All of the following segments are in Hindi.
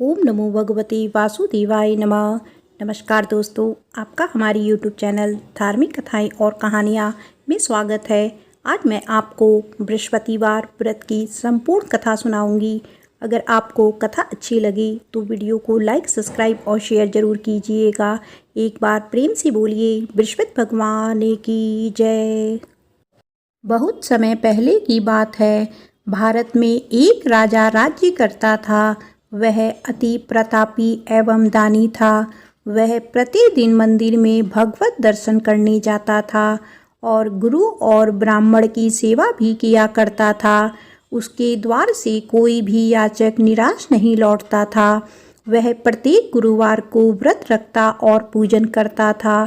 ओम नमो भगवते वासुदेवाय नमः। नमस्कार दोस्तों, आपका हमारी यूट्यूब चैनल धार्मिक कथाएं और कहानियां में स्वागत है। आज मैं आपको बृहस्पतिवार व्रत की संपूर्ण कथा सुनाऊंगी। अगर आपको कथा अच्छी लगी तो वीडियो को लाइक, सब्सक्राइब और शेयर ज़रूर कीजिएगा। एक बार प्रेम से बोलिए बृहस्पति भगवान की जय। बहुत समय पहले की बात है। भारत में एक राजा राज्य करता था। वह अति प्रतापी एवं दानी था। वह प्रतिदिन मंदिर में भगवत दर्शन करने जाता था और गुरु और ब्राह्मण की सेवा भी किया करता था। उसके द्वार से कोई भी याचक निराश नहीं लौटता था। वह प्रत्येक गुरुवार को व्रत रखता और पूजन करता था।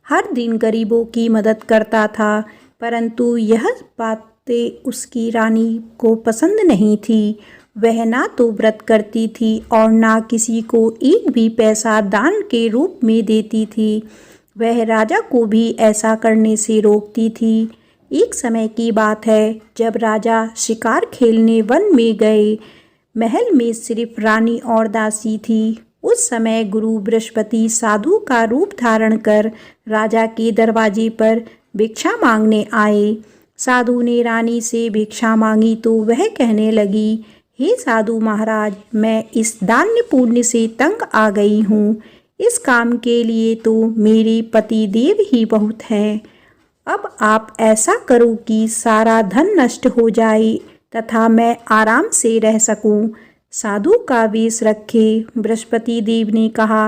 हर दिन गरीबों की मदद करता था, परंतु यह बातें उसकी रानी को पसंद नहीं थी। वह ना तो व्रत करती थी और ना किसी को एक भी पैसा दान के रूप में देती थी। वह राजा को भी ऐसा करने से रोकती थी। एक समय की बात है, जब राजा शिकार खेलने वन में गए। महल में सिर्फ रानी और दासी थी। उस समय गुरु बृहस्पति साधु का रूप धारण कर राजा के दरवाजे पर भिक्षा मांगने आए। साधु ने रानी से भिक्षा मांगी तो वह कहने लगी, हे साधु महाराज, मैं इस दान्य पुण्य से तंग आ गई हूँ। इस काम के लिए तो मेरे पति देव ही बहुत हैं। अब आप ऐसा करो कि सारा धन नष्ट हो जाए तथा मैं आराम से रह सकूं। साधु का वेश रखे बृहस्पति देव ने कहा,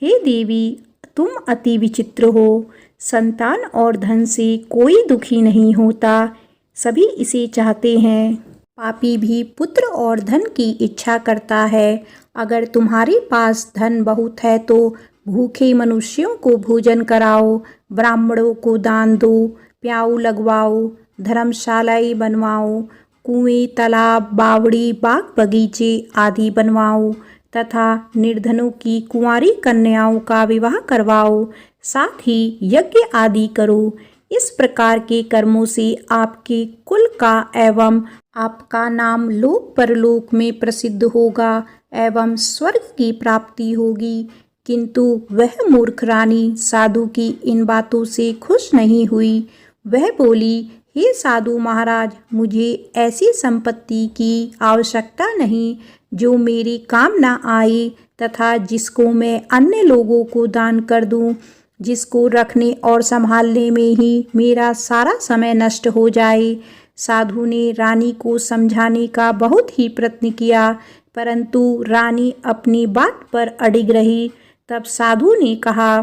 हे देवी, तुम अति विचित्र हो। संतान और धन से कोई दुखी नहीं होता, सभी इसे चाहते हैं। पापी भी पुत्र और धन की इच्छा करता है। अगर तुम्हारे पास धन बहुत है तो भूखे मनुष्यों को भोजन कराओ, ब्राह्मणों को दान दो, प्याऊ लगवाओ, धर्मशालाएं बनवाओ, कुएं, तालाब, बावड़ी, बाग बगीचे आदि बनवाओ तथा निर्धनों की कुंवारी कन्याओं का विवाह करवाओ। साथ ही यज्ञ आदि करो। इस प्रकार के कर्मों से आपके कुल का एवं आपका नाम लोक परलोक में प्रसिद्ध होगा एवं स्वर्ग की प्राप्ति होगी। किंतु वह मूर्ख रानी साधु की इन बातों से खुश नहीं हुई। वह बोली, हे साधु महाराज, मुझे ऐसी संपत्ति की आवश्यकता नहीं जो मेरे काम न आए तथा जिसको मैं अन्य लोगों को दान कर दूं, जिसको रखने और संभालने में ही मेरा सारा समय नष्ट हो जाए। साधु ने रानी को समझाने का बहुत ही प्रयत्न किया, परंतु रानी अपनी बात पर अडिग रही। तब साधु ने कहा,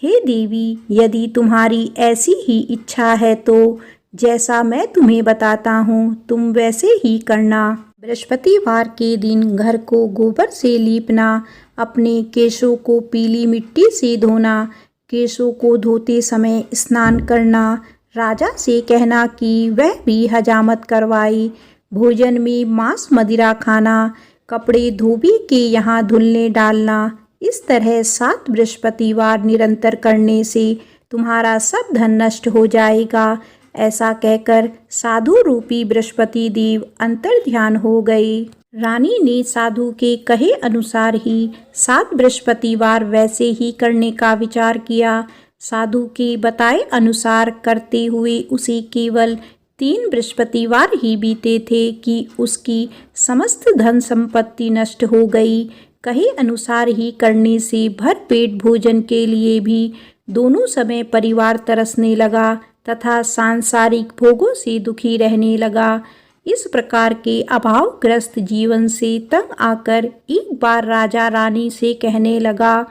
हे देवी, यदि तुम्हारी ऐसी ही इच्छा है तो जैसा मैं तुम्हें बताता हूँ तुम वैसे ही करना। बृहस्पतिवार के दिन घर को गोबर से लीपना, अपने केशों को पीली मिट्टी से धोना, केशों को धोते समय स्नान करना, राजा से कहना कि वह भी हजामत करवाए, भोजन में मांस मदिरा खाना, कपड़े धोबी के यहाँ धुलने डालना। इस तरह 7 बृहस्पतिवार निरंतर करने से तुम्हारा सब धन नष्ट हो जाएगा। ऐसा कहकर साधु रूपी बृहस्पति देव अंतर्ध्यान हो गए। रानी ने साधु के कहे अनुसार ही 7 बृहस्पतिवार वैसे ही करने का विचार किया। साधु के बताए अनुसार करते हुए उसे केवल 3 बृहस्पतिवार ही बीते थे कि उसकी समस्त धन संपत्ति नष्ट हो गई। कहे अनुसार ही करने से भरपेट भोजन के लिए भी दोनों समय परिवार तरसने लगा तथा सांसारिक भोगों से दुखी रहने लगा। इस प्रकार के अभावग्रस्त जीवन से तंग आकर एक बार राजा रानी से कहने लगा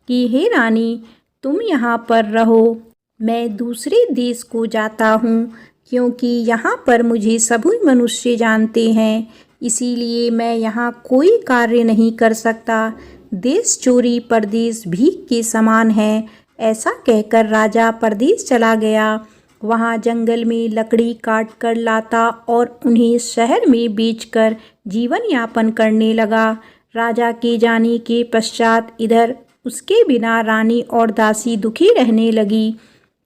कि हे रानी, तुम यहाँ पर रहो, मैं दूसरे देश को जाता हूँ, क्योंकि यहाँ पर मुझे सभी मनुष्य जानते हैं, इसीलिए मैं यहाँ कोई कार्य नहीं कर सकता। देश चोरी परदेश भीख के समान है। ऐसा कहकर राजा परदेश चला गया। वहाँ जंगल में लकड़ी काट कर लाता और उन्हें शहर में बेचकर जीवन यापन करने लगा। राजा के जाने के पश्चात इधर उसके बिना रानी और दासी दुखी रहने लगी।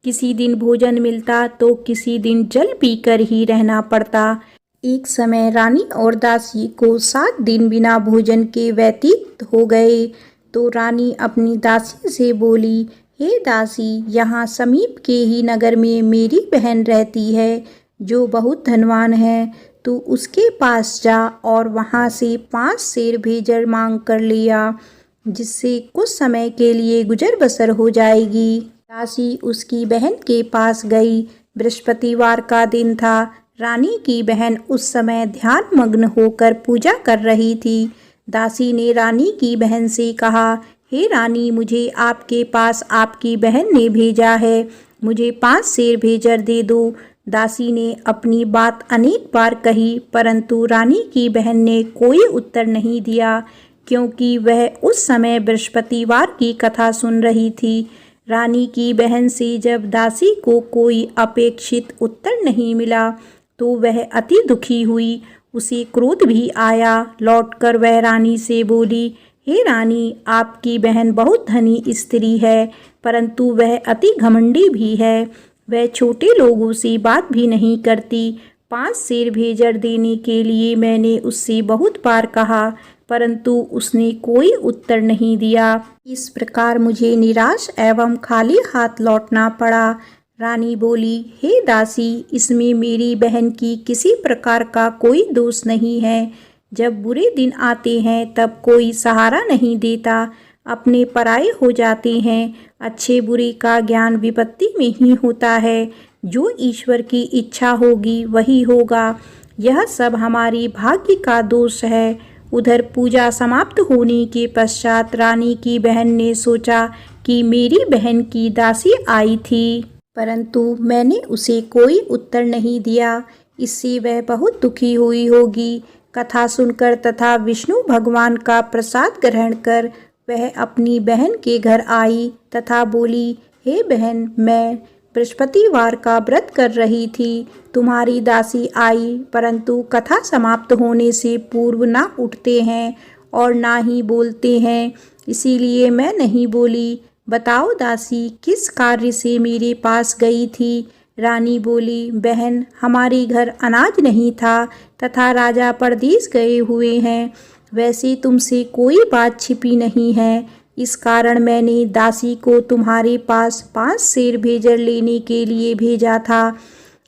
किसी दिन भोजन मिलता तो किसी दिन जल पीकर ही रहना पड़ता। एक समय रानी और दासी को 7 दिन बिना भोजन के व्यतीत हो गए। तो रानी अपनी दासी से बोली, हे दासी, यहाँ समीप के ही नगर में मेरी बहन रहती है जो बहुत धनवान है। तू उसके पास जा और वहाँ से 5 सेर भेजर मांग कर लिया, जिससे कुछ समय के लिए गुजर बसर हो जाएगी। दासी उसकी बहन के पास गई। बृहस्पतिवार का दिन था। रानी की बहन उस समय ध्यान मग्न होकर पूजा कर रही थी। दासी ने रानी की बहन से कहा, हे रानी, मुझे आपके पास आपकी बहन ने भेजा है, मुझे 5 सेर भेजर दे दो। दासी ने अपनी बात अनेक बार कही, परंतु रानी की बहन ने कोई उत्तर नहीं दिया, क्योंकि वह उस समय बृहस्पतिवार की कथा सुन रही थी। रानी की बहन से जब दासी को कोई अपेक्षित उत्तर नहीं मिला तो वह अति दुखी हुई। उसे क्रोध भी आया। लौटकर वह रानी से बोली, हे रानी, आपकी बहन बहुत धनी स्त्री है, परंतु वह अति घमंडी भी है। वह छोटे लोगों से बात भी नहीं करती। 5 सेर भेजर देने के लिए मैंने उससे बहुत बार कहा, परंतु उसने कोई उत्तर नहीं दिया। इस प्रकार मुझे निराश एवं खाली हाथ लौटना पड़ा। रानी बोली, हे दासी, इसमें मेरी बहन की किसी प्रकार का कोई दोष नहीं है। जब बुरे दिन आते हैं तब कोई सहारा नहीं देता, अपने पराये हो जाते हैं। अच्छे बुरे का ज्ञान विपत्ति में ही होता है। जो ईश्वर की इच्छा होगी वही होगा। यह सब हमारी भाग्य का दोष है। उधर पूजा समाप्त होने के पश्चात रानी की बहन ने सोचा कि मेरी बहन की दासी आई थी, परंतु मैंने उसे कोई उत्तर नहीं दिया। इससे वह बहुत दुखी हुई होगी। कथा सुनकर तथा विष्णु भगवान का प्रसाद ग्रहण कर वह अपनी बहन के घर आई तथा बोली, हे बहन, मैं बृहस्पतिवार का व्रत कर रही थी। तुम्हारी दासी आई, परंतु कथा समाप्त होने से पूर्व ना उठते हैं और ना ही बोलते हैं, इसीलिए मैं नहीं बोली। बताओ दासी, किस कार्य से मेरे पास गई थी? रानी बोली, बहन, हमारे घर अनाज नहीं था तथा राजा परदेश गए हुए हैं। वैसे तुमसे कोई बात छिपी नहीं है, इस कारण मैंने दासी को तुम्हारे पास 5 सेर भेजर लेने के लिए भेजा था।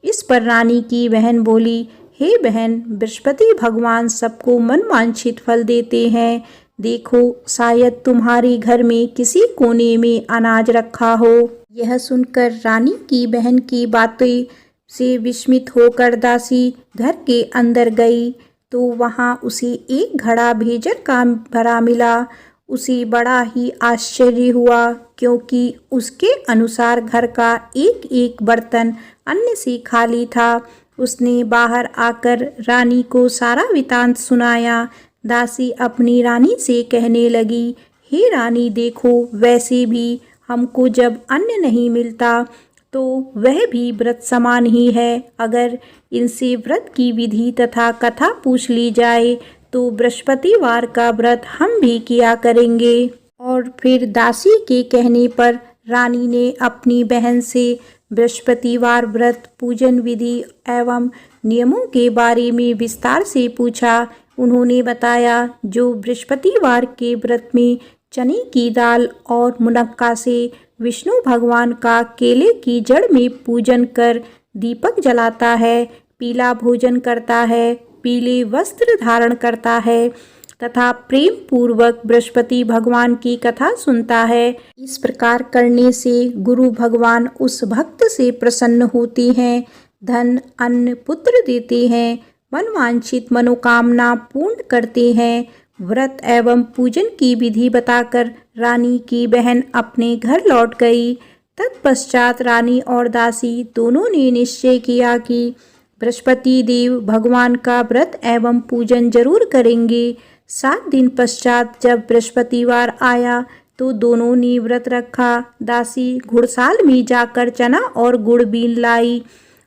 इस पर रानी की बहन बोली, हे बहन, बृहस्पति भगवान सबको मनवांछित फल देते हैं। देखो, शायद तुम्हारे घर में किसी कोने में अनाज रखा हो। यह सुनकर रानी की बहन की बातें से विस्मित होकर दासी घर के अंदर गई तो वहाँ उसे एक घड़ा भेजर का भरा मिला। उसे बड़ा ही आश्चर्य हुआ, क्योंकि उसके अनुसार घर का एक एक बर्तन अन्न से खाली था। उसने बाहर आकर रानी को सारा वृत्तांत सुनाया। दासी अपनी रानी से कहने लगी, हे रानी, देखो, वैसे भी हमको जब अन्न नहीं मिलता तो वह भी व्रत समान ही है। अगर इनसे व्रत की विधि तथा कथा पूछ ली जाए तो बृहस्पतिवार का व्रत हम भी किया करेंगे। और फिर दासी के कहने पर रानी ने अपनी बहन से बृहस्पतिवार व्रत पूजन विधि एवं नियमों के बारे में विस्तार से पूछा। उन्होंने बताया, जो बृहस्पतिवार के व्रत में चने की दाल और मुनक्का से विष्णु भगवान का केले की जड़ में पूजन कर दीपक जलाता है, पीला भोजन करता है, पीले वस्त्र धारण करता है तथा प्रेम पूर्वक बृहस्पति भगवान की कथा सुनता है, इस प्रकार करने से गुरु भगवान उस भक्त से प्रसन्न होते हैं, धन, अन्न, पुत्र देते हैं, मनवांछित मनोकामना पूर्ण करते हैं। व्रत एवं पूजन की विधि बताकर रानी की बहन अपने घर लौट गई। तत्पश्चात रानी और दासी दोनों ने निश्चय किया कि बृहस्पति देव भगवान का व्रत एवं पूजन जरूर करेंगे। 7 दिन पश्चात जब बृहस्पतिवार आया तो दोनों ने व्रत रखा। दासी घुड़साल में जाकर चना और गुड़ बीन लाई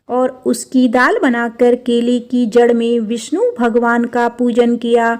और उसकी दाल बनाकर केले की जड़ में विष्णु भगवान का पूजन किया।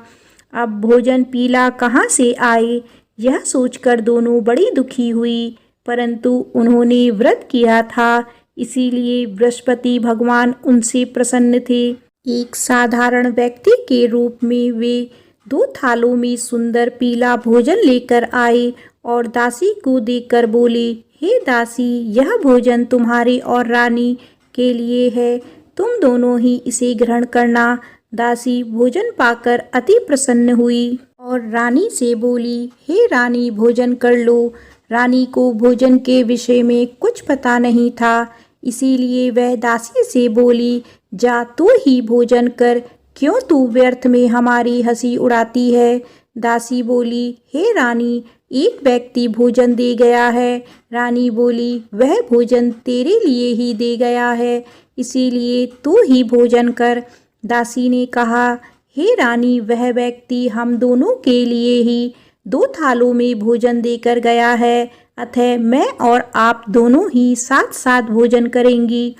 अब भोजन पीला कहाँ से आए, यह सोचकर दोनों बड़ी दुखी हुई, परंतु उन्होंने व्रत किया था, इसीलिए बृहस्पति भगवान उनसे प्रसन्न थे। एक साधारण व्यक्ति के रूप में वे 2 थालों में सुंदर पीला भोजन लेकर आए और दासी को देकर बोले, हे दासी, यह भोजन तुम्हारी और रानी के लिए है, तुम दोनों ही इसे ग्रहण करना। दासी भोजन पाकर अति प्रसन्न हुई और रानी से बोली, हे रानी, भोजन कर लो। रानी को भोजन के विषय में कुछ पता नहीं था, इसीलिए वह दासी से बोली, जा तू ही भोजन कर, क्यों तू व्यर्थ में हमारी हंसी उड़ाती है। दासी बोली, हे रानी, एक व्यक्ति भोजन दे गया है। रानी बोली, वह भोजन तेरे लिए ही दे गया है, इसीलिए तू ही भोजन कर। दासी ने कहा, हे रानी, वह व्यक्ति हम दोनों के लिए ही 2 थालों में भोजन देकर गया है, अतः मैं और आप दोनों ही साथ साथ भोजन करेंगी।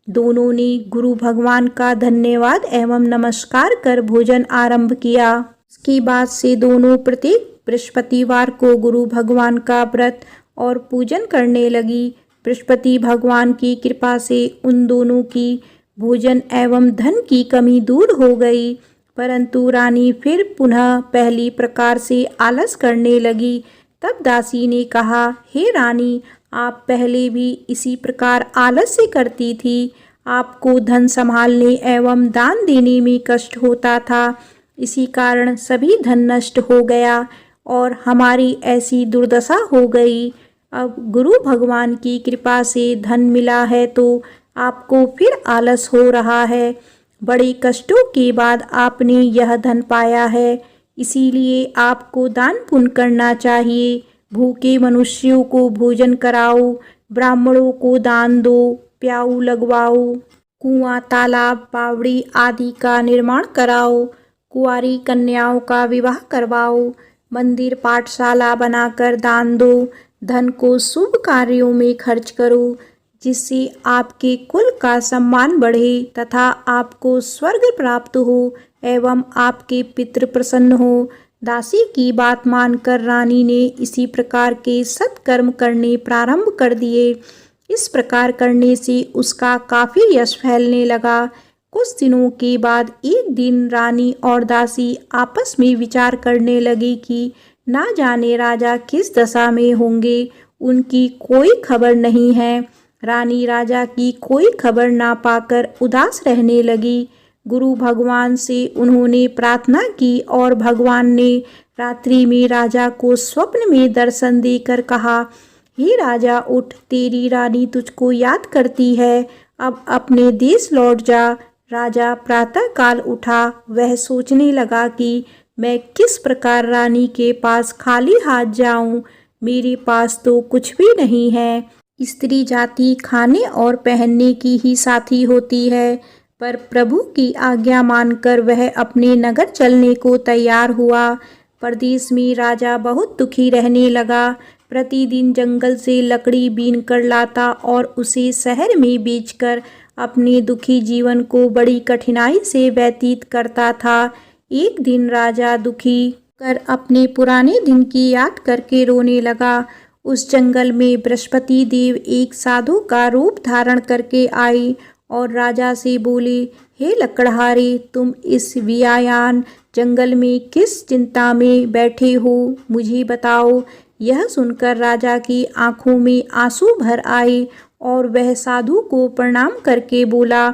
दोनों ने गुरु भगवान का धन्यवाद एवं नमस्कार कर भोजन आरंभ किया। इसके बाद से दोनों प्रत्येक बृहस्पतिवार को गुरु भगवान का व्रत और पूजन करने लगी। बृहस्पति भगवान की कृपा से उन दोनों की भोजन एवं धन की कमी दूर हो गई, परंतु रानी फिर पुनः पहली प्रकार से आलस करने लगी। तब दासी ने कहा, हे रानी, आप पहले भी इसी प्रकार आलस्य करती थी। आपको धन संभालने एवं दान देने में कष्ट होता था, इसी कारण सभी धन नष्ट हो गया और हमारी ऐसी दुर्दशा हो गई। अब गुरु भगवान की कृपा से धन मिला है तो आपको फिर आलस हो रहा है। बड़े कष्टों के बाद आपने यह धन पाया है, इसीलिए आपको दान पुण्य करना चाहिए। भूखे मनुष्यों को भोजन कराओ, ब्राह्मणों को दान दो, प्याऊ लगवाओ, कुआं, तालाब, बावड़ी आदि का निर्माण कराओ, कुंवारी कन्याओं का विवाह करवाओ, मंदिर पाठशाला बनाकर दान दो, धन को शुभ कार्यों में खर्च करो, जिससे आपके कुल का सम्मान बढ़े तथा आपको स्वर्ग प्राप्त हो एवं आपके पितृ प्रसन्न हो। दासी की बात मानकर रानी ने इसी प्रकार के सत्कर्म करने प्रारंभ कर दिए। इस प्रकार करने से उसका काफी यश फैलने लगा। कुछ दिनों के बाद एक दिन रानी और दासी आपस में विचार करने लगी कि ना जाने राजा किस दशा में होंगे, उनकी कोई खबर नहीं है। रानी राजा की कोई खबर ना पाकर उदास रहने लगी। गुरु भगवान से उन्होंने प्रार्थना की और भगवान ने रात्रि में राजा को स्वप्न में दर्शन देकर कहा, हे राजा, उठ, तेरी रानी तुझको याद करती है, अब अपने देश लौट जा। राजा प्रातःकाल उठा। वह सोचने लगा कि मैं किस प्रकार रानी के पास खाली हाथ जाऊं, मेरे पास तो कुछ भी नहीं है। स्त्री जाति खाने और पहनने की ही साथी होती है, पर प्रभु की आज्ञा मानकर वह अपने नगर चलने को तैयार हुआ। प्रदेश में राजा बहुत दुखी रहने लगा। प्रतिदिन जंगल से लकड़ी बीन कर लाता और उसे शहर में बेचकर अपने दुखी जीवन को बड़ी कठिनाई से व्यतीत करता था। एक दिन राजा दुखी कर अपने पुराने दिन की याद करके रोने लगा। उस जंगल में बृहस्पति देव एक साधु का रूप धारण करके आई और राजा से बोले, हे लकड़हारे, तुम इस वियायान जंगल में किस चिंता में बैठे हो, मुझे बताओ। यह सुनकर राजा की आंखों में आंसू भर आए और वह साधु को प्रणाम करके बोला,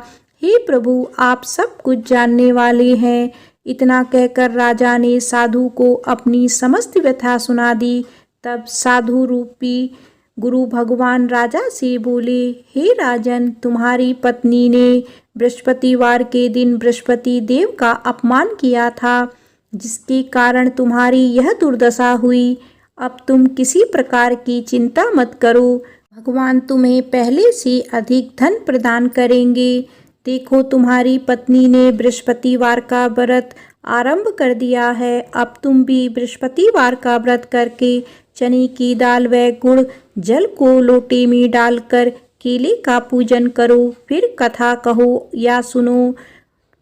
हे प्रभु, आप सब कुछ जानने वाले हैं। इतना कहकर राजा ने साधु को अपनी समस्त व्यथा सुना दी। तब साधु रूपी गुरु भगवान राजा से बोले, हे राजन, तुम्हारी पत्नी ने बृहस्पतिवार के दिन बृहस्पति देव का अपमान किया था, जिसके कारण तुम्हारी यह दुर्दशा हुई। अब तुम किसी प्रकार की चिंता मत करो, भगवान तुम्हें पहले से अधिक धन प्रदान करेंगे। देखो, तुम्हारी पत्नी ने बृहस्पतिवार का व्रत आरंभ कर दिया है। अब तुम भी बृहस्पतिवार का व्रत करके चने की दाल व गुड़ जल को लोटे में डालकर केले का पूजन करो, फिर कथा कहो या सुनो।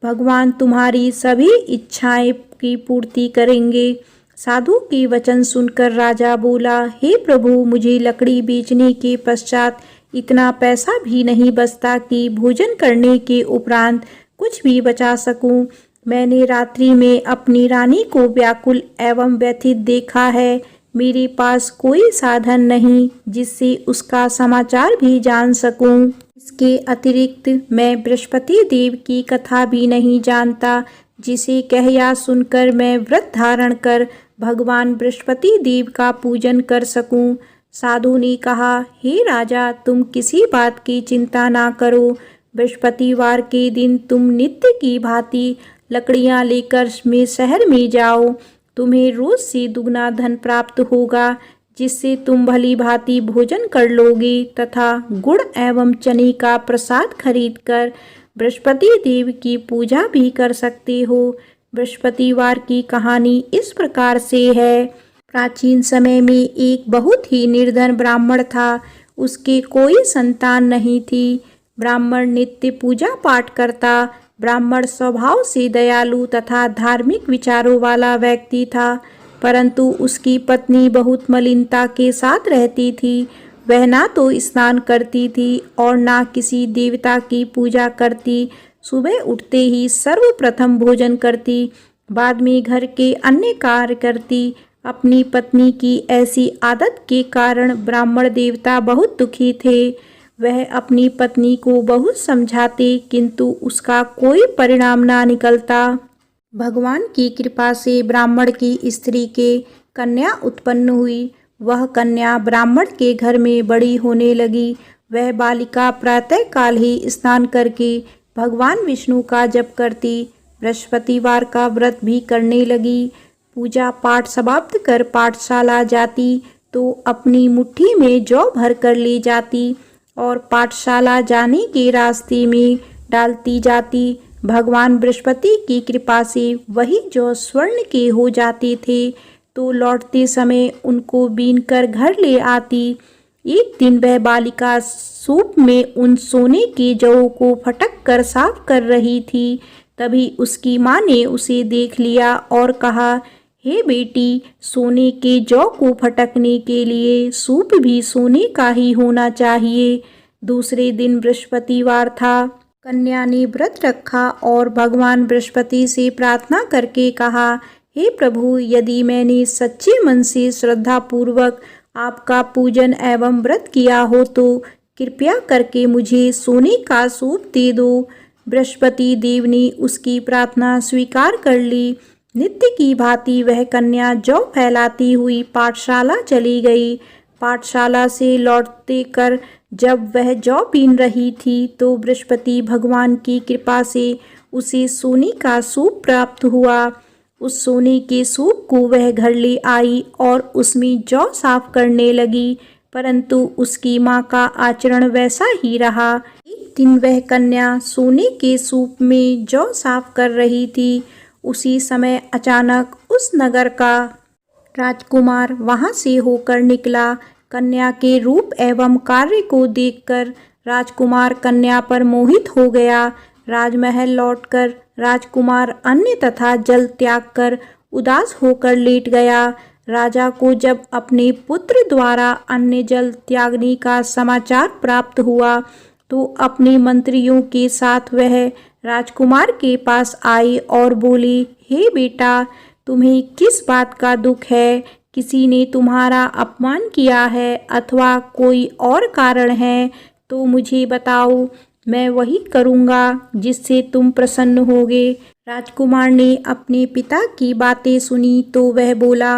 भगवान तुम्हारी सभी इच्छाएं की पूर्ति करेंगे। साधु के वचन सुनकर राजा बोला, हे प्रभु, मुझे लकड़ी बेचने के पश्चात इतना पैसा भी नहीं बचता कि भोजन करने के उपरांत कुछ भी बचा सकूं। मैंने रात्रि में अपनी रानी को व्याकुल एवं व्यथित देखा है। मेरे पास कोई साधन नहीं जिससे उसका समाचार भी जान सकूं। इसके अतिरिक्त मैं बृहस्पति देव की कथा भी नहीं जानता, जिसे कह या सुनकर मैं व्रत धारण कर भगवान बृहस्पति देव का पूजन कर सकूं। साधु ने कहा, हे राजा, तुम किसी बात की चिंता ना करो। बृहस्पतिवार के दिन तुम नित्य की भांति लकड़ियां लेकर शहर में जाओ। तुम्हें रोज से दुगना धन प्राप्त होगा, जिससे तुम भली भांति भोजन कर लोगे तथा गुड़ एवं चने का प्रसाद खरीदकर बृहस्पति देव की पूजा भी कर सकते हो। बृहस्पतिवार की कहानी इस प्रकार से है। प्राचीन समय में एक बहुत ही निर्धन ब्राह्मण था। उसके कोई संतान नहीं थी। ब्राह्मण नित्य पूजा पाठ करता। ब्राह्मण स्वभाव से दयालु तथा धार्मिक विचारों वाला व्यक्ति था, परंतु उसकी पत्नी बहुत मलिनता के साथ रहती थी। वह ना तो स्नान करती थी और ना किसी देवता की पूजा करती। सुबह उठते ही सर्वप्रथम भोजन करती, बाद में घर के अन्य कार्य करती। अपनी पत्नी की ऐसी आदत के कारण ब्राह्मण देवता बहुत दुखी थे। वह अपनी पत्नी को बहुत समझाते, किंतु उसका कोई परिणाम ना निकलता। भगवान की कृपा से ब्राह्मण की स्त्री के कन्या उत्पन्न हुई। वह कन्या ब्राह्मण के घर में बड़ी होने लगी। वह बालिका प्रातःकाल ही स्नान करके भगवान विष्णु का जप करती, बृहस्पतिवार का व्रत भी करने लगी। पूजा पाठ समाप्त कर पाठशाला जाती तो अपनी मुट्ठी में जौ भर कर ले जाती और पाठशाला जाने के रास्ते में डालती जाती। भगवान बृहस्पति की कृपा से वही जौ स्वर्ण के हो जाते थे, तो लौटते समय उनको बीनकर घर ले आती। एक दिन वह बालिका सूप में उन सोने के जौ को फटक कर साफ कर रही थी। तभी उसकी माँ ने उसे देख लिया और कहा, हे बेटी, सोने के जौ को फटकने के लिए सूप भी सोने का ही होना चाहिए। दूसरे दिन बृहस्पतिवार था। कन्या ने व्रत रखा और भगवान बृहस्पति से प्रार्थना करके कहा, हे प्रभु, यदि मैंने सच्चे मन से श्रद्धा पूर्वक आपका पूजन एवं व्रत किया हो तो कृपया करके मुझे सोने का सूप दे दो। बृहस्पति देव ने उसकी प्रार्थना स्वीकार कर ली। नित्य की भांति वह कन्या जौ फैलाती हुई पाठशाला चली गई। पाठशाला से लौटते कर जब वह जौ बीन रही थी तो बृहस्पति भगवान की कृपा से उसे सोने का सूप प्राप्त हुआ। उस सोने के सूप को वह घर ले आई और उसमें जौ साफ करने लगी, परंतु उसकी माँ का आचरण वैसा ही रहा। एक दिन वह कन्या सोने के सूप में जौ साफ कर रही थी। उसी समय अचानक उस नगर का राजकुमार वहां से होकर निकला। कन्या के रूप एवं कार्य को देखकर राजकुमार कन्या पर मोहित हो गया। राजमहल लौटकर राजकुमार अन्न तथा जल त्याग कर उदास होकर लेट गया। राजा को जब अपने पुत्र द्वारा अन्न जल त्यागने का समाचार प्राप्त हुआ तो अपने मंत्रियों के साथ वह राजकुमार के पास आए और बोले, हे बेटा, तुम्हें किस बात का दुख है? किसी ने तुम्हारा अपमान किया है अथवा कोई और कारण है तो मुझे बताओ, मैं वही करूँगा जिससे तुम प्रसन्न होगे। राजकुमार ने अपने पिता की बातें सुनी तो वह बोला,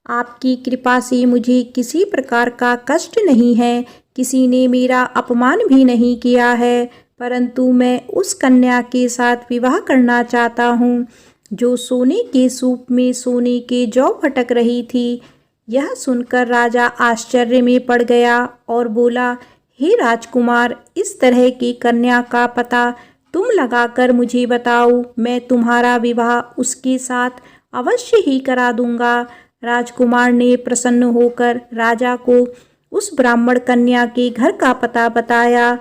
आपकी कृपा से मुझे किसी प्रकार का कष्ट नहीं है। किसी ने मेरा अपमान भी नहीं किया है, परंतु मैं उस कन्या के साथ विवाह करना चाहता हूँ जो सोने के सूप में सोने के जौ फटक रही थी। यह सुनकर राजा आश्चर्य में पड़ गया और बोला, हे राजकुमार, इस तरह की कन्या का पता तुम लगाकर मुझे बताओ, मैं तुम्हारा विवाह उसके साथ अवश्य ही करा दूंगा। राजकुमार ने प्रसन्न होकर राजा को उस ब्राह्मण कन्या के घर का पता बताया।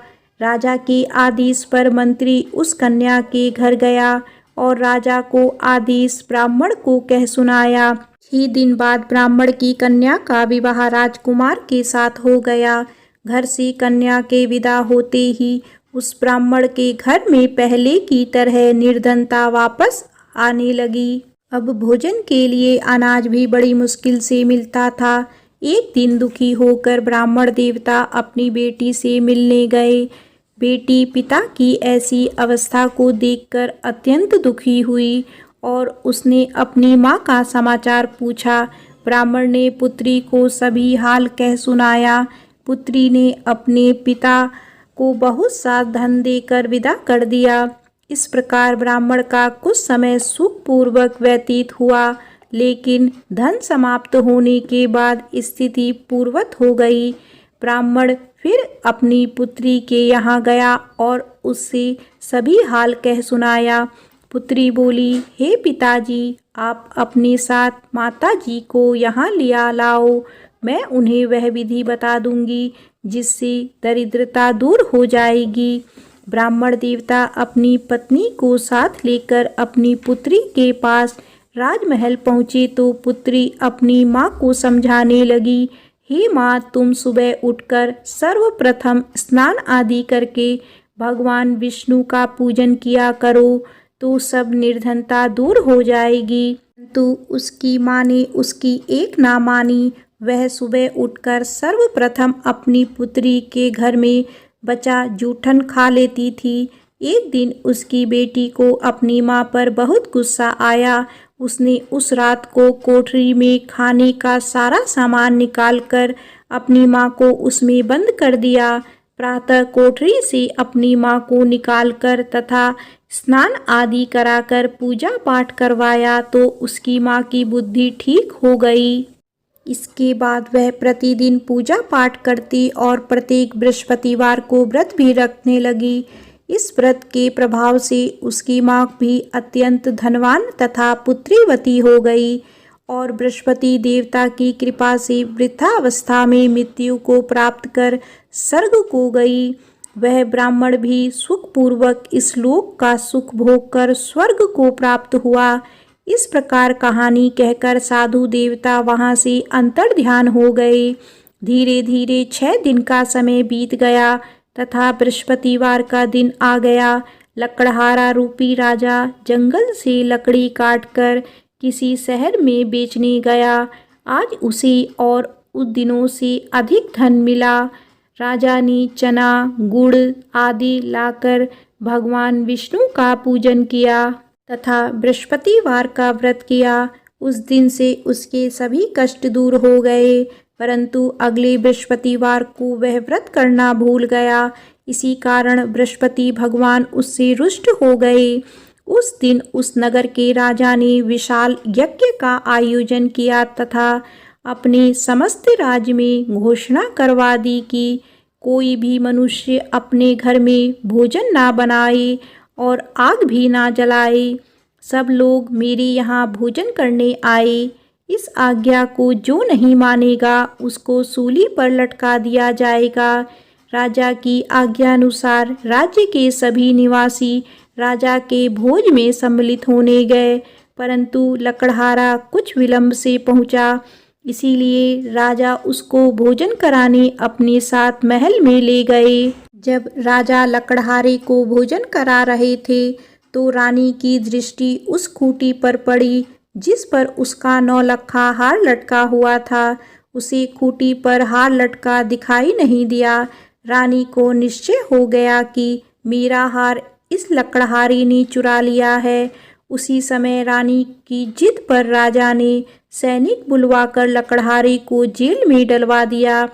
राजा के आदेश पर मंत्री उस कन्या के घर गया और राजा को आदेश ब्राह्मण को कह सुनाया। 6 दिन बाद ब्राह्मण की कन्या का विवाह राजकुमार के साथ हो गया। घर से कन्या के विदा होते ही उस ब्राह्मण के घर में पहले की तरह निर्धनता वापस आने लगी। अब भोजन के लिए अनाज भी बड़ी मुश्किल से मिलता था। एक दिन दुखी होकर ब्राह्मण देवता अपनी बेटी से मिलने गए। बेटी पिता की ऐसी अवस्था को देखकर अत्यंत दुखी हुई और उसने अपनी माँ का समाचार पूछा। ब्राह्मण ने पुत्री को सभी हाल कह सुनाया। पुत्री ने अपने पिता को बहुत सा धन देकर विदा कर दिया। इस प्रकार ब्राह्मण का कुछ समय सुखपूर्वक व्यतीत हुआ, लेकिन धन समाप्त होने के बाद स्थिति पूर्ववत हो गई। ब्राह्मण फिर अपनी पुत्री के यहाँ गया और उससे सभी हाल कह सुनाया। पुत्री बोली, हे पिताजी, आप अपने साथ माताजी को यहाँ लिया लाओ। मैं उन्हें वह विधि बता दूंगी जिससे दरिद्रता दूर हो जाएगी। ब्राह्मण देवता अपनी पत्नी को साथ लेकर अपनी पुत्री के पास राजमहल पहुँचे तो पुत्री अपनी माँ को समझाने लगी, हे माँ, तुम सुबह उठकर सर्वप्रथम स्नान आदि करके भगवान विष्णु का पूजन किया करो तो सब निर्धनता दूर हो जाएगी। तो उसकी माँ ने उसकी एक ना मानी। वह सुबह उठकर सर्वप्रथम अपनी पुत्री के घर में बचा जूठन खा लेती थी। एक दिन उसकी बेटी को अपनी माँ पर बहुत गुस्सा आया। उसने उस रात को कोठरी में खाने का सारा सामान निकालकर अपनी माँ को उसमें बंद कर दिया। प्रातः कोठरी से अपनी माँ को निकालकर तथा स्नान आदि कराकर पूजा पाठ करवाया तो उसकी माँ की बुद्धि ठीक हो गई। इसके बाद वह प्रतिदिन पूजा पाठ करती और प्रत्येक बृहस्पतिवार को व्रत भी रखने लगी। इस व्रत के प्रभाव से उसकी माँ भी अत्यंत धनवान तथा पुत्रीवती हो गई और बृहस्पति देवता की कृपा से वृद्धावस्था में मृत्यु को प्राप्त कर स्वर्ग को गई। वह ब्राह्मण भी सुखपूर्वक इस लोक का सुख भोग कर स्वर्ग को प्राप्त हुआ। इस प्रकार कहानी कहकर साधु देवता वहाँ से अंतर्ध्यान हो गए। धीरे धीरे 6 दिन का समय बीत गया तथा बृहस्पतिवार का दिन आ गया। लकड़हारा रूपी राजा जंगल से लकड़ी काटकर किसी शहर में बेचने गया। आज उसे और उस दिनों से अधिक धन मिला। राजा ने चना, गुड़ आदि लाकर भगवान विष्णु का पूजन किया तथा बृहस्पतिवार का व्रत किया। उस दिन से उसके सभी कष्ट दूर हो गए, परंतु अगले बृहस्पतिवार को वह व्रत करना भूल गया। इसी कारण बृहस्पति भगवान उससे रुष्ट हो गए। उस दिन उस नगर के राजा ने विशाल यज्ञ का आयोजन किया तथा अपने समस्त राज्य में घोषणा करवा दी कि कोई भी मनुष्य अपने घर में भोजन ना बनाए और आग भी ना जलाए। सब लोग मेरे यहाँ भोजन करने आए। इस आज्ञा को जो नहीं मानेगा उसको सूली पर लटका दिया जाएगा। राजा की आज्ञानुसार राज्य के सभी निवासी राजा के भोज में सम्मिलित होने गए, परंतु लकड़हारा कुछ विलंब से पहुंचा। इसीलिए राजा उसको भोजन कराने अपने साथ महल में ले गए। जब राजा लकड़हारे को भोजन करा रहे थे तो रानी की दृष्टि उस खूंटी पर पड़ी जिस पर उसका 9 लखा हार लटका हुआ था। उसे खूंटी पर हार लटका दिखाई नहीं दिया। रानी को निश्चय हो गया कि मेरा हार इस लकड़हारे ने चुरा लिया है। उसी समय रानी की जिद पर राजा ने सैनिक बुलवाकर लकड़हारे को जेल में डलवा दिया।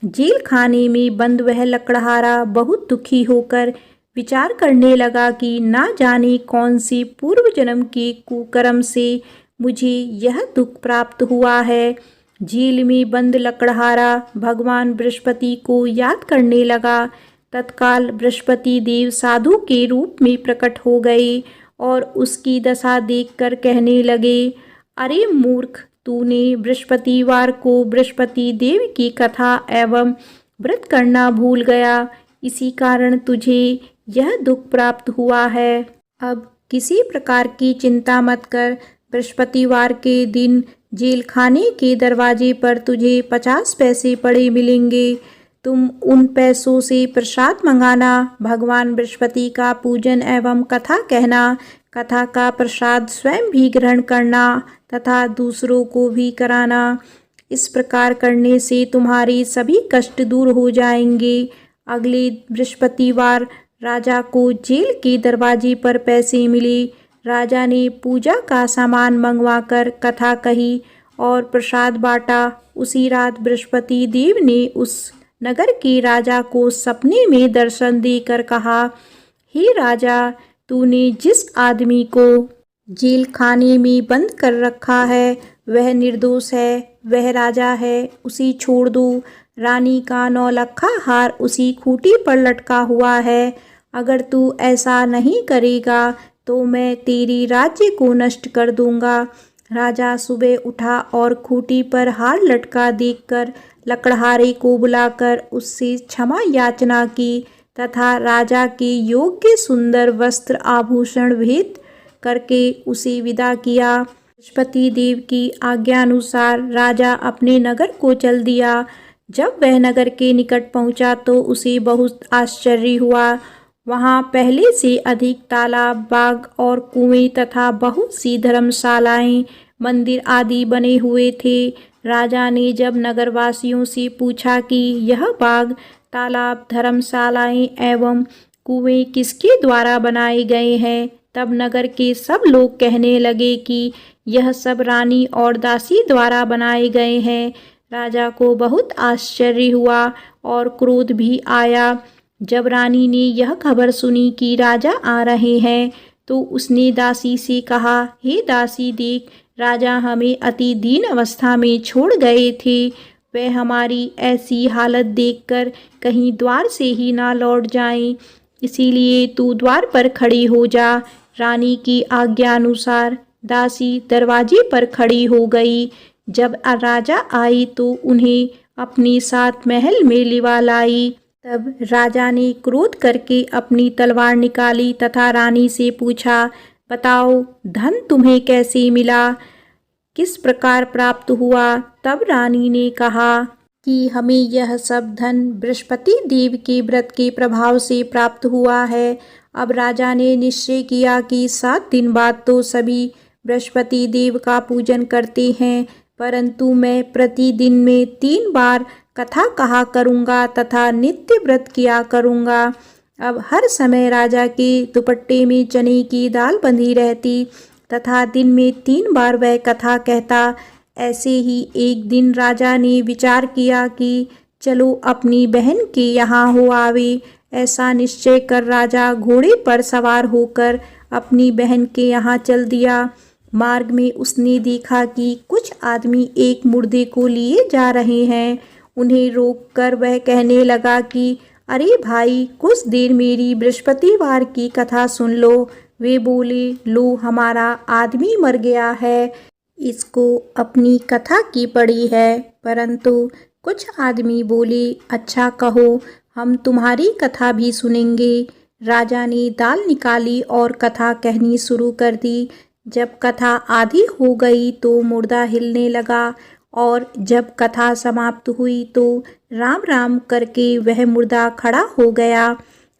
जेल खाने में बंद वह लकड़हारा बहुत दुखी होकर विचार करने लगा कि ना जाने कौन सी पूर्व जन्म के कुकर्म से मुझे यह दुख प्राप्त हुआ है। जेल में बंद लकड़हारा भगवान बृहस्पति को याद करने लगा। तत्काल बृहस्पति देव साधु के रूप में प्रकट हो गए और उसकी दशा देखकर कहने लगे, अरे मूर्ख, तूने बृहस्पतिवार को बृहस्पति देव की कथा एवं व्रत करना भूल गया, इसी कारण तुझे यह दुख प्राप्त हुआ है। अब किसी प्रकार की चिंता मत कर। बृहस्पतिवार के दिन जेल खाने के दरवाजे पर तुझे 50 पैसे पड़े मिलेंगे। तुम उन पैसों से प्रसाद मंगाना, भगवान बृहस्पति का पूजन एवं कथा कहना, कथा का प्रसाद स्वयं भी ग्रहण करना तथा दूसरों को भी कराना। इस प्रकार करने से तुम्हारे सभी कष्ट दूर हो जाएंगे। अगले बृहस्पतिवार राजा को जेल के दरवाजे पर पैसे मिले। राजा ने पूजा का सामान मंगवाकर कथा कही और प्रसाद बांटा। उसी रात बृहस्पति देव ने उस नगर के राजा को सपने में दर्शन देकर कहा, हे राजा, तूने जिस आदमी को जेल खाने में बंद कर रखा है वह निर्दोष है, वह राजा है, उसे छोड़ दो। रानी का नौलखा हार उसी खूंटी पर लटका हुआ है। अगर तू ऐसा नहीं करेगा तो मैं तेरी राज्य को नष्ट कर दूंगा। राजा सुबह उठा और खूंटी पर हार लटका देखकर लकड़हारे को बुलाकर उससे क्षमा याचना की तथा राजा के योग्य सुंदर वस्त्र आभूषण भेंट करके उसे विदा किया। बृहस्पति देव की आज्ञानुसार राजा अपने नगर को चल दिया। जब वह नगर के निकट पहुंचा तो उसे बहुत आश्चर्य हुआ। वहां पहले से अधिक तालाब, बाग और कुएं तथा बहुत सी धर्मशालाएं, मंदिर आदि बने हुए थे। राजा ने जब नगरवासियों से पूछा कि यह बाग, तालाब, धर्मशालाएं एवं कुएं किसके द्वारा बनाए गए हैं, तब नगर के सब लोग कहने लगे कि यह सब रानी और दासी द्वारा बनाए गए हैं। राजा को बहुत आश्चर्य हुआ और क्रोध भी आया। जब रानी ने यह खबर सुनी कि राजा आ रहे हैं तो उसने दासी से कहा, हे दासी, देख, राजा हमें अति दीन अवस्था में छोड़ गए थे। वह हमारी ऐसी हालत देखकर कहीं द्वार से ही ना लौट जाएं, इसीलिए तू द्वार पर खड़ी हो जा। रानी की आज्ञानुसार दासी दरवाजे पर खड़ी हो गई। जब राजा आई तो उन्हें अपने साथ महल में लिवा लाई। तब राजा ने क्रोध करके अपनी तलवार निकाली तथा रानी से पूछा, बताओ, धन तुम्हें कैसे मिला, किस प्रकार प्राप्त हुआ? तब रानी ने कहा कि हमें यह सब धन बृहस्पति देव के व्रत के प्रभाव से प्राप्त हुआ है। अब राजा ने निश्चय किया कि 7 दिन बाद तो सभी बृहस्पति देव का पूजन करते हैं, परंतु मैं प्रतिदिन में 3 बार कथा कहा करूँगा तथा नित्य व्रत किया करूँगा। अब हर समय राजा के दुपट्टे में चने की दाल बंधी रहती तथा दिन में 3 बार वह कथा कहता। ऐसे ही एक दिन राजा ने विचार किया कि चलो अपनी बहन के यहाँ हो आवे। ऐसा निश्चय कर राजा घोड़े पर सवार होकर अपनी बहन के यहाँ चल दिया। मार्ग में उसने देखा कि कुछ आदमी एक मुर्दे को लिए जा रहे हैं। उन्हें रोककर वह कहने लगा कि अरे भाई, कुछ देर मेरी बृहस्पतिवार की कथा सुन लो। वे बोले, लो, हमारा आदमी मर गया है, इसको अपनी कथा की पड़ी है। परंतु कुछ आदमी बोले, अच्छा कहो, हम तुम्हारी कथा भी सुनेंगे। राजा ने दाल निकाली और कथा कहनी शुरू कर दी। जब कथा आधी हो गई तो मुर्दा हिलने लगा और जब कथा समाप्त हुई तो राम राम करके वह मुर्दा खड़ा हो गया।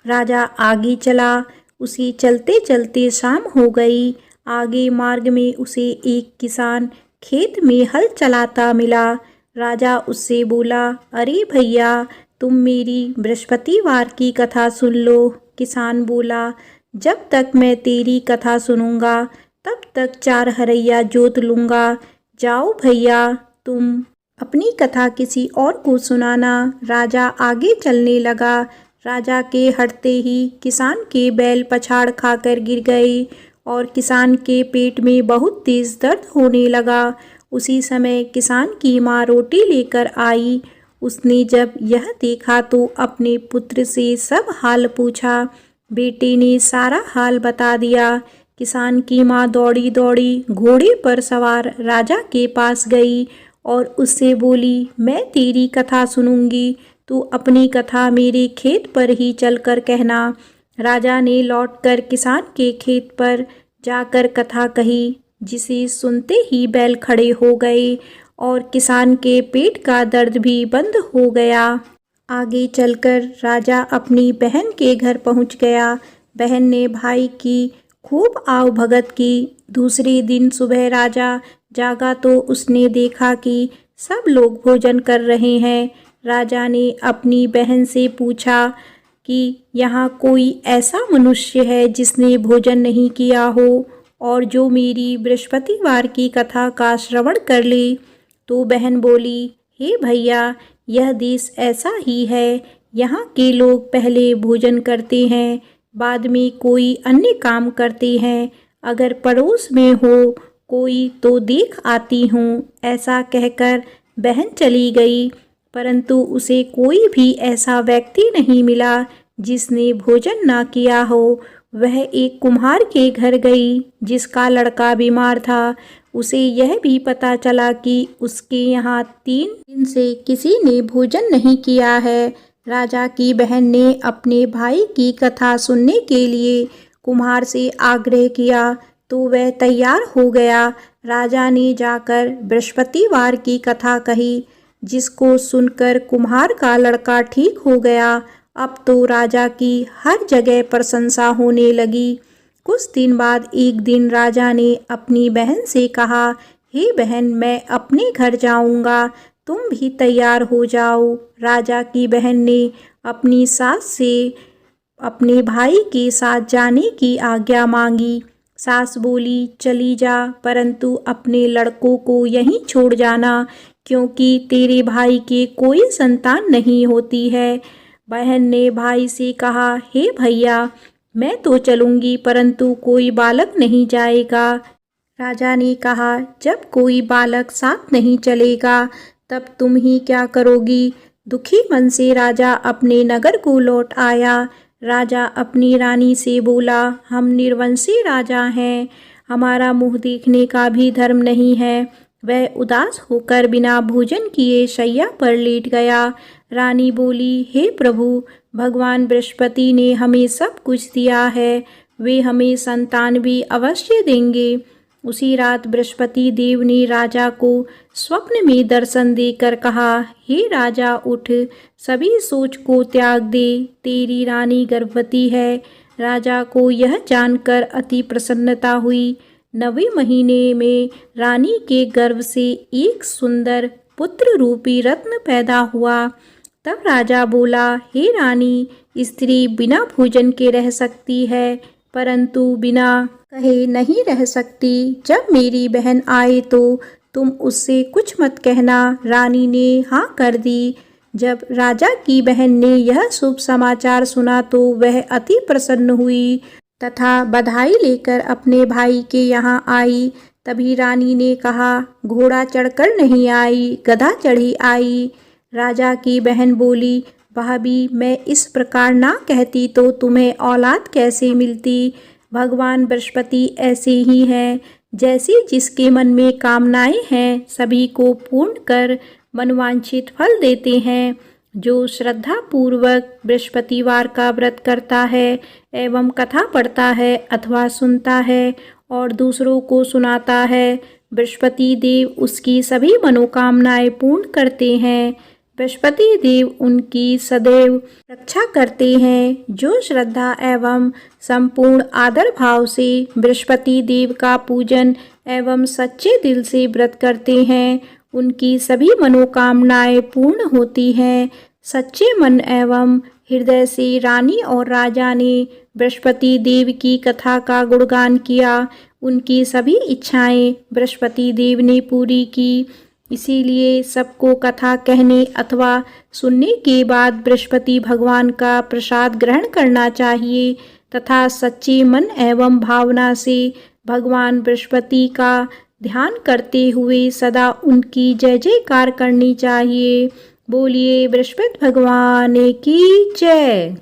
राजा आगे चला। उसे चलते चलते शाम हो गई। आगे मार्ग में उसे एक किसान खेत में हल चलाता मिला। राजा उससे बोला, अरे भैया, तुम मेरी बृहस्पतिवार की कथा सुन लो। किसान बोला, जब तक मैं तेरी कथा सुनूंगा तब तक 4 हरैया जोत लूँगा। जाओ भैया, तुम अपनी कथा किसी और को सुनाना। राजा आगे चलने लगा। राजा के हटते ही किसान के बैल पछाड़ खाकर गिर गए और किसान के पेट में बहुत तेज दर्द होने लगा। उसी समय किसान की माँ रोटी लेकर आई। उसने जब यह देखा तो अपने पुत्र से सब हाल पूछा। बेटे ने सारा हाल बता दिया। किसान की माँ दौड़ी दौड़ी घोड़े पर सवार राजा के पास गई और उससे बोली, मैं तेरी कथा सुनूंगी, तू अपनी कथा मेरे खेत पर ही चलकर कहना। राजा ने लौटकर किसान के खेत पर जाकर कथा कही, जिसे सुनते ही बैल खड़े हो गए और किसान के पेट का दर्द भी बंद हो गया। आगे चलकर राजा अपनी बहन के घर पहुंच गया। बहन ने भाई की खूब आवभगत की। दूसरे दिन सुबह राजा जागा तो उसने देखा कि सब लोग भोजन कर रहे हैं। राजा ने अपनी बहन से पूछा कि यहाँ कोई ऐसा मनुष्य है जिसने भोजन नहीं किया हो और जो मेरी बृहस्पतिवार की कथा का श्रवण कर ले। तो बहन बोली, हे भैया, यह देश ऐसा ही है। यहाँ के लोग पहले भोजन करते हैं, बाद में कोई अन्य काम करते हैं। अगर पड़ोस में हो कोई तो देख आती हूँ। ऐसा कहकर बहन चली गई, परंतु उसे कोई भी ऐसा व्यक्ति नहीं मिला जिसने भोजन ना किया हो। वह एक कुम्हार के घर गई जिसका लड़का बीमार था। उसे यह भी पता चला कि उसके यहाँ 3 दिन से किसी ने भोजन नहीं किया है। राजा की बहन ने अपने भाई की कथा सुनने के लिए कुम्हार से आग्रह किया तो वह तैयार हो गया। राजा ने जाकर बृहस्पतिवार की कथा कही, जिसको सुनकर कुम्हार का लड़का ठीक हो गया। अब तो राजा की हर जगह प्रशंसा होने लगी। कुछ दिन बाद एक दिन राजा ने अपनी बहन से कहा, हे बहन, मैं अपने घर जाऊंगा, तुम भी तैयार हो जाओ। राजा की बहन ने अपनी सास से अपने भाई के साथ जाने की आज्ञा मांगी। सास बोली, चली जा, परंतु अपने लड़कों को यहीं छोड़ जाना, क्योंकि तेरे भाई के कोई संतान नहीं होती है। बहन ने भाई से कहा, हे भैया, मैं तो चलूंगी, परंतु कोई बालक नहीं जाएगा। राजा ने कहा, जब कोई बालक साथ नहीं चलेगा तब तुम ही क्या करोगी। दुखी मन से राजा अपने नगर को लौट आया। राजा अपनी रानी से बोला, हम निर्वंशी राजा हैं, हमारा मुँह देखने का भी धर्म नहीं है। वह उदास होकर बिना भोजन किए शैया पर लेट गया। रानी बोली, हे प्रभु, भगवान बृहस्पति ने हमें सब कुछ दिया है, वे हमें संतान भी अवश्य देंगे। उसी रात बृहस्पति देव ने राजा को स्वप्न में दर्शन देकर कहा, हे राजा, उठ, सभी सोच को त्याग दे, तेरी रानी गर्भवती है। राजा को यह जानकर अति प्रसन्नता हुई। 9वें महीने में रानी के गर्भ से एक सुंदर पुत्र रूपी रत्न पैदा हुआ। तब राजा बोला, हे रानी, स्त्री बिना भोजन के रह सकती है, परंतु बिना कहे नहीं रह सकती। जब मेरी बहन आए तो तुम उससे कुछ मत कहना। रानी ने हाँ कर दी। जब राजा की बहन ने यह शुभ समाचार सुना तो वह अति प्रसन्न हुई तथा बधाई लेकर अपने भाई के यहाँ आई। तभी रानी ने कहा, घोड़ा चढ़कर नहीं आई, गधा चढ़ी आई। राजा की बहन बोली, भाभी, मैं इस प्रकार ना कहती तो तुम्हें औलाद कैसे मिलती। भगवान बृहस्पति ऐसे ही हैं, जैसे जिसके मन में कामनाएं हैं सभी को पूर्ण कर मनवांछित फल देते हैं। जो श्रद्धा पूर्वक बृहस्पतिवार का व्रत करता है एवं कथा पढ़ता है अथवा सुनता है और दूसरों को सुनाता है, बृहस्पति देव उसकी सभी मनोकामनाएं पूर्ण करते हैं। बृहस्पति देव उनकी सदैव रक्षा करते हैं। जो श्रद्धा एवं संपूर्ण आदर भाव से बृहस्पति देव का पूजन एवं सच्चे दिल से व्रत करते हैं, उनकी सभी मनोकामनाएं पूर्ण होती हैं। सच्चे मन एवं हृदय से रानी और राजा ने बृहस्पति देव की कथा का गुणगान किया। उनकी सभी इच्छाएं बृहस्पति देव ने पूरी की। इसीलिए सबको कथा कहने अथवा सुनने के बाद बृहस्पति भगवान का प्रसाद ग्रहण करना चाहिए तथा सच्चे मन एवं भावना से भगवान बृहस्पति का ध्यान करते हुए सदा उनकी जय जयकार करनी चाहिए। बोलिए बृहस्पति भगवान की जय।